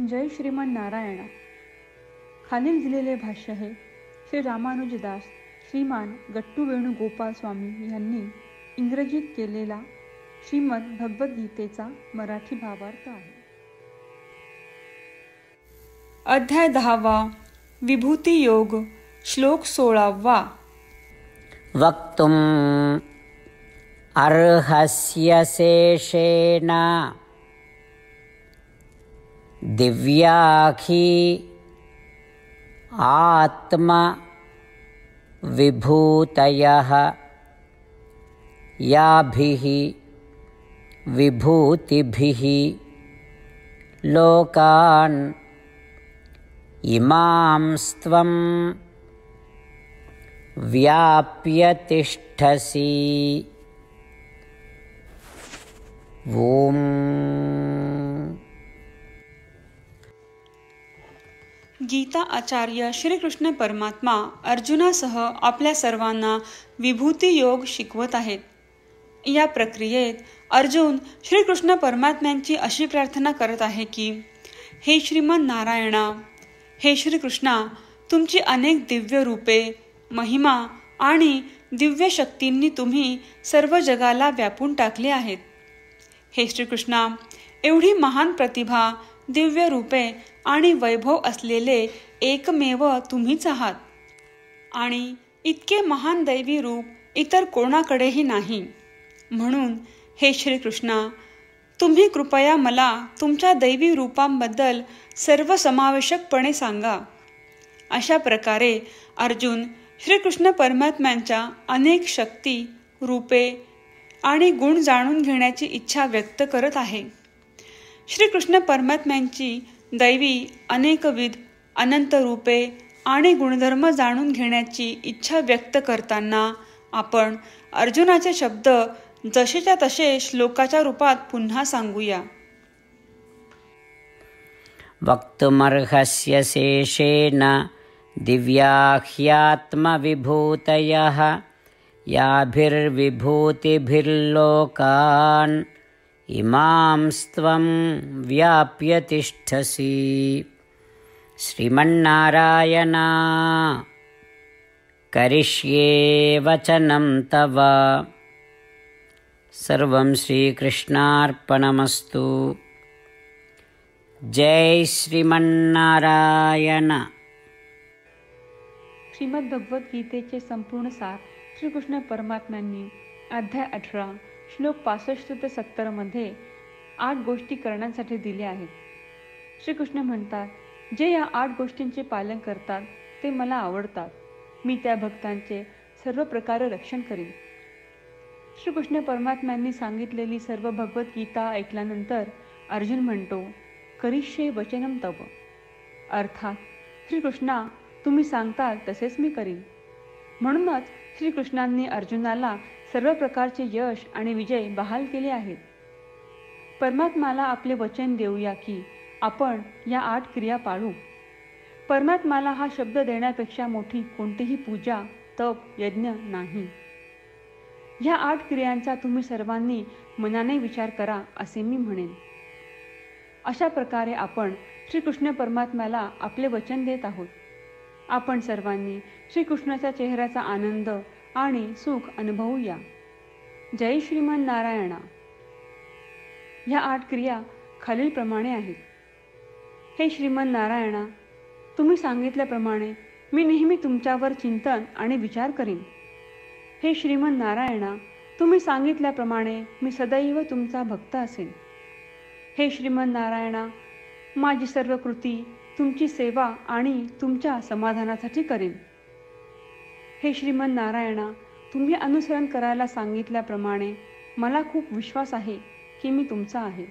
जय श्रीमन नारायण. खालील दिलेले भाष्य हे श्री रामानुजदास श्रीमान गट्टू वेणुगोपाल स्वामी यांनी इंग्रजीत केलेला श्रीमद भगवद्गीतेचा मराठी भावार्थ आहे. अध्याय 10 विभूती योग, श्लोक 16. वक्तुम् अर्हस्य शेषेण दिव्याखि आत्मा विभूतयः याभिः विभूतिभिः लोकान् इमांस्त्वं व्याप्य तिष्ठसि. ओम. गीता आचार्य श्रीकृष्ण परमात्मा अर्जुनासह आपल्या सर्वांना विभूती योग शिकवत आहेत. या प्रक्रियेत अर्जुन श्रीकृष्ण परमात्म्यांची अशी प्रार्थना करत आहे की, हे श्रीमन नारायणा, हे श्रीकृष्णा, तुमची अनेक दिव्य रूपे, महिमा आणि दिव्य शक्तींनी तुम्ही सर्व जगाला व्यापून टाकले आहेत. हे श्रीकृष्णा, एवढी महान प्रतिभा, दिव्य रूपे आणि वैभव असलेले एकमेव तुम्हीच आहात आणि इतके महान दैवी रूप इतर कोणाकडेही नाही. म्हणून हे श्रीकृष्णा, तुम्ही कृपया मला तुमच्या दैवी रूपांबद्दल सर्वसमावेशकपणे सांगा. अशा प्रकारे अर्जुन श्रीकृष्ण परमात्म्यांच्या अनेक शक्ती, रूपे आणि गुण जाणून घेण्याची इच्छा व्यक्त करत आहे. श्रीकृष्ण परमात्म्यांची दैवी अनेकविध अनंत रूपे आणि गुणधर्म जाणून घेण्याची इच्छा व्यक्त करताना आपण अर्जुनाचे शब्द जसेच्या तसे श्लोकाच्या रूपात पुन्हा सांगूया. वक्तुमर्हस्य शेषेण दिव्याह्यात्मविभूतयः याभिर्विभूतिभिर्लोकान् इमांस्त्वं व्याप्य तिष्ठसि. श्रीमन्नारायण, करिष्ये वचनं तव. सर्वं श्रीकृष्णार्पणमस्तु. जय श्रीमन्नारायण. श्रीमद भगवद्गीतेचे संपूर्ण सार श्रीकृष्ण परमात्म्यांनी अध्याय 18 श्लोक 65 ते 70 मध्ये 8 गोष्टी करण्यासाठी दिल्या आहेत. श्रीकृष्ण म्हणतात, जे या 8 गोष्टींचे पालन करतात ते मला आवडतात. मी त्या भक्तांचे सर्व प्रकारे रक्षण करीन. श्रीकृष्ण परमात्म्यांनी सांगितलेली सर्व भगवद्गीता ऐकल्यानंतर अर्जुन म्हणतो, करिष्ये वचनं तव. अर्थात श्रीकृष्णा, तुम्ही सांगताल तसेच मी करीन. म्हणूनच श्रीकृष्णांनी अर्जुनाला सर्व प्रकारचे यश आणि विजय बहाल केले आहेत. परमात्म्याला आपले वचन देऊया की आपण या 8 क्रिया पाळू. परमात्म्याला हा शब्द देण्यापेक्षा मोठी कोणतीही पूजा, तप, यज्ञ नाही. ह्या 8 क्रियांचा तुम्ही सर्वांनी मनाने विचार करा असे मी म्हणेन. अशा प्रकारे आपण श्रीकृष्ण परमात्म्याला आपले वचन देत आहोत. आपण सर्वांनी श्रीकृष्णाच्या चेहऱ्याचा आनंद आणि सुख अनुभवूया. जय श्रीमन नारायणा. ह्या 8 क्रिया खालीलप्रमाणे आहेत. हे श्रीमन नारायणा, तुम्ही सांगितल्याप्रमाणे मी नेहमी तुमच्यावर चिंतन आणि विचार करीन. हे श्रीमन नारायणा, तुम्ही सांगितल्याप्रमाणे मी सदैव तुमचा भक्त असेन. हे श्रीमन नारायणा, माझी सर्व कृती तुमची सेवा आणि तुमच्या समाधानासाठी करेन. हे श्रीमन नारायणा, तुम्ही अनुसरण करायला सांगितल्याप्रमाणे मला खूप विश्वास आहे की मी तुमचा आहे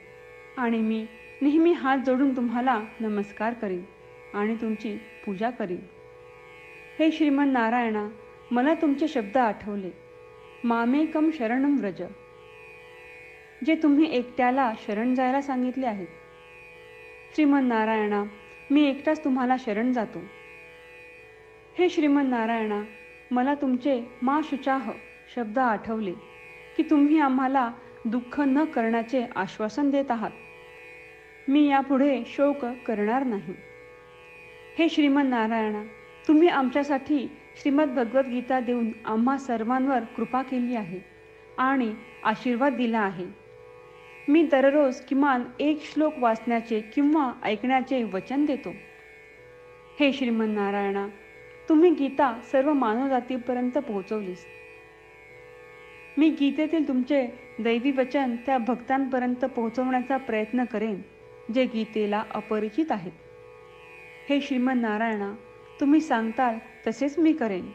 आणि मी नेहमी हात जोडून तुम्हाला नमस्कार करीन आणि तुमची पूजा करीन. हे श्रीमन नारायणा, मला तुमचे शब्द आठवले. मामेकम शरणं व्रज, जे तुम्ही एकट्याला शरण जायला सांगितले आहेत. श्रीमन नारायणा, मी एकटाच तुम्हाला शरण जातो. हे श्रीमन नारायणा, मला तुमचे मा शुचाह शब्द आठवले की तुम्ही आम्हाला दुःख न करण्याचे आश्वासन देत आहात. मी यापुढे शोक करणार नाही. हे श्रीमन नारायणा, तुम्ही आमच्यासाठी श्रीमद भगवद्गीता देऊन आम्हा सर्वांवर कृपा केली आहे आणि आशीर्वाद दिला आहे. मी दररोज किमान एक श्लोक वाचण्याचे किंवा ऐकण्याचे वचन देतो. हे श्रीमन नारायणा, तुम्ही गीता सर्व मानवजातीपर्यंत पोहोचवलीस. मी गीतेतील तुमचे दैवी वचन त्या भक्तांपर्यंत पोहोचवण्याचा प्रयत्न करेन जे गीतेला अपरिचित आहेत. हे श्रीमन नारायणा, तुम्ही सांगताल तसेच मी करेन.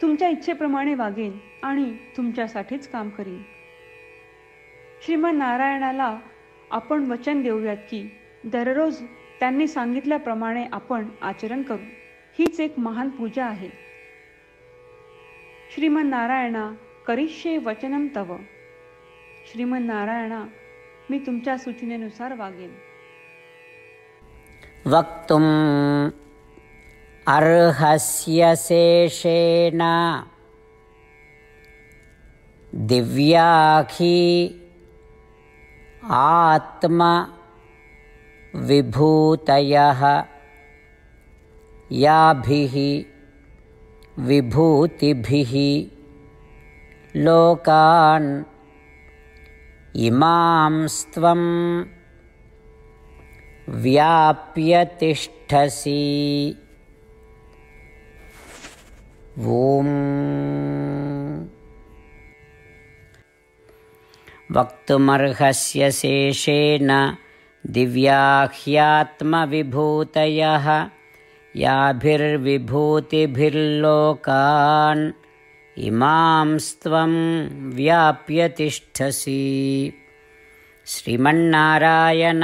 तुमच्या इच्छेप्रमाणे वागेन आणि तुमच्यासाठीच काम करीन. श्रीमन नारायणाला आपण वचन देऊयात की दररोज त्यांनी सांगितल्याप्रमाणे आपण आचरण करू. हीच एक महान पूजा आहे. श्रीमन नारायणा, करिष्ये वचनम तव. श्रीमन नारायणा, मी तुमच्या सूचनेनुसार वागेन. वक्तुम अर्हस्य शेषेण दिव्याखि आत्म विभूतयः याभिः विभूतिभिः लोकान् इमांस्त्वं व्याप्य तिष्ठसि. ओम. वक्तुमर्हस्य शेषेण दिव्याह्यात्मविभूतयः याभिर्विभूतिभिर्लोकान् इमांस्त्वं व्याप्य तिष्ठसि. श्रीमन्नारायण,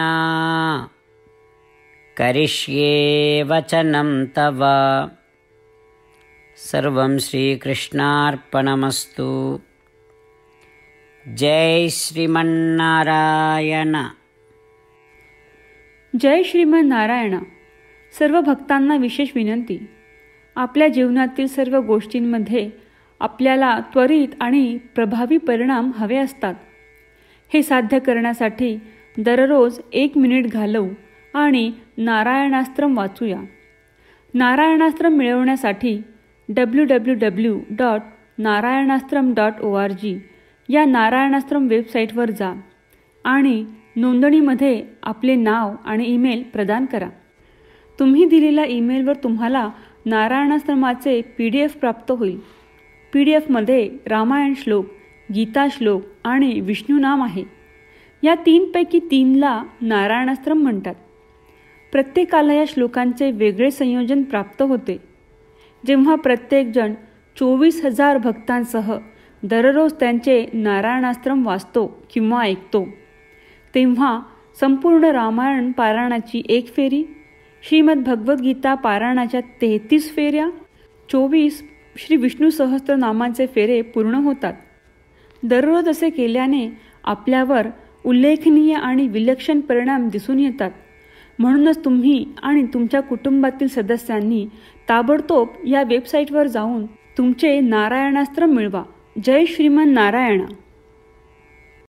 करिष्ये वचनं तव. सर्वं श्रीकृष्णार्पणमस्तु. जय श्रीमन्नारायण. जय श्रीमन नारायण. सर्व भक्तांना विशेष विनंती. आपल्या जीवनातील सर्व गोष्टींमध्ये आपल्याला त्वरित आणि प्रभावी परिणाम हवे असतात. हे साध्य करण्यासाठी दररोज 1 मिनिट घालवू आणि नारायणास्त्रम वाचूया. नारायणास्त्रम मिळवण्यासाठी www.narayanaastram.org या नारायणास्त्रम वेबसाईटवर जा आणि नोंदणीमध्ये आपले नाव आणि ईमेल प्रदान करा. तुम्ही दिलेल्या ईमेलवर तुम्हाला नारायणास्त्रमाचे PDF प्राप्त होईल. PDFमध्ये रामायण श्लोक, गीता श्लोक आणि विष्णू नाम आहे. या 3पैकी 3ला नारायणास्त्रम म्हणतात. प्रत्येकाला या श्लोकांचे वेगळे संयोजन प्राप्त होते. जेव्हा प्रत्येकजण 24,000 भक्तांसह दररोज त्यांचे नारायणास्त्रम वाचतो किंवा ऐकतो, तेव्हा संपूर्ण रामायण पारायणाची 1 फेरी, श्रीमद भगवद्गीता पारायणाच्या 33 फेऱ्या, 24 श्री विष्णू सहस्त्रनामांचे फेरे पूर्ण होतात. दररोज असे केल्याने आपल्यावर उल्लेखनीय आणि विलक्षण परिणाम दिसून येतात. म्हणूनच तुम्ही आणि तुमच्या कुटुंबातील सदस्यांनी ताबडतोब या वेबसाईटवर जाऊन तुमचे नारायणास्त्र मिळवा. जय श्रीमन नारायण.